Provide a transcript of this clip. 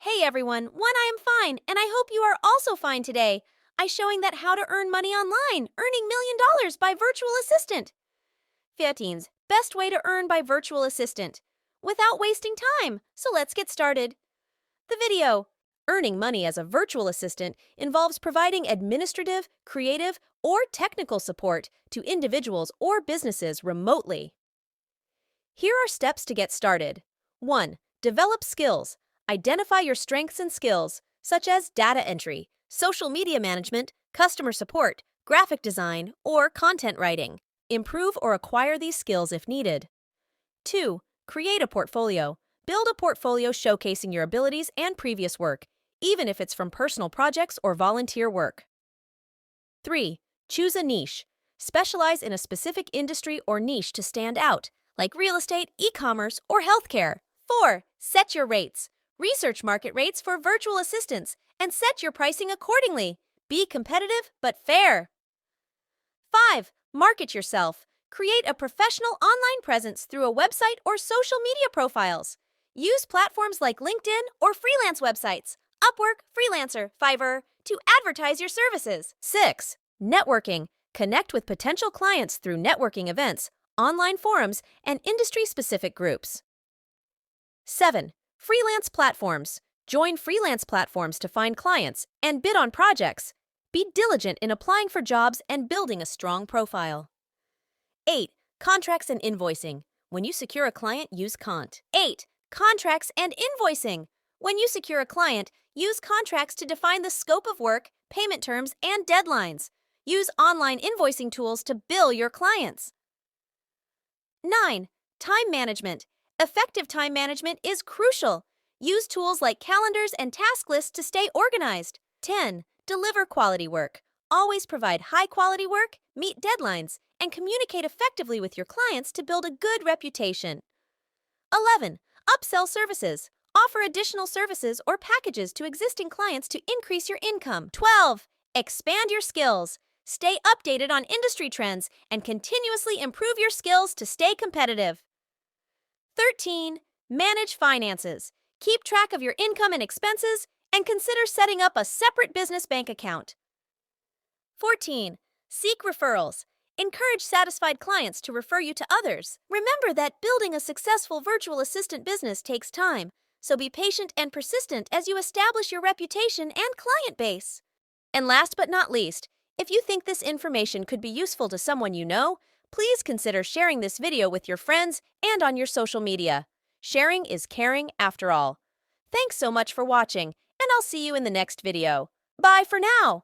Hey everyone, I am fine, and I hope you are also fine today. I'm showing that how to earn money online, earning $1 million by virtual assistant. 15's best way to earn by virtual assistant without wasting time. So let's get started. The video. Earning money as a virtual assistant involves providing administrative, creative, or technical support to individuals or businesses remotely. Here are steps to get started. 1. Develop skills. Identify your strengths and skills, such as data entry, social media management, customer support, graphic design, or content writing. Improve or acquire these skills if needed. 2. Create a portfolio. Build a portfolio showcasing your abilities and previous work, even if it's from personal projects or volunteer work. 3. Choose a niche. Specialize in a specific industry or niche to stand out, like real estate, e-commerce, or healthcare. 4. Set your rates. Research market rates for virtual assistants and set your pricing accordingly. Be competitive but fair. 5. Market yourself. Create a professional online presence through a website or social media profiles. Use platforms like LinkedIn or freelance websites, Upwork, Freelancer, Fiverr, to advertise your services. 6. Networking. Connect with potential clients through networking events, online forums, and industry-specific groups. 7. Freelance platforms. Join freelance platforms to find clients and bid on projects. Be diligent in applying for jobs and building a strong profile. 8. Contracts and invoicing. When you secure a client, use Cont. 8. Contracts and invoicing. When you secure a client, use contracts to define the scope of work, payment terms, and deadlines. Use online invoicing tools to bill your clients. 9. Time management. Effective time management is crucial. Use tools like calendars and task lists to stay organized. 10. Deliver quality work. Always provide high-quality work, meet deadlines, and communicate effectively with your clients to build a good reputation. 11. Upsell services. Offer additional services or packages to existing clients to increase your income. 12. Expand your skills. Stay updated on industry trends and continuously improve your skills to stay competitive. 13. Manage finances. Keep track of your income and expenses and consider setting up a separate business bank account. 14. Seek referrals. Encourage satisfied clients to refer you to others. Remember that building a successful virtual assistant business takes time, so be patient and persistent as you establish your reputation and client base. And last but not least, if you think this information could be useful to someone you know, please consider sharing this video with your friends and on your social media. Sharing is caring after all. Thanks so much for watching, and I'll see you in the next video. Bye for now!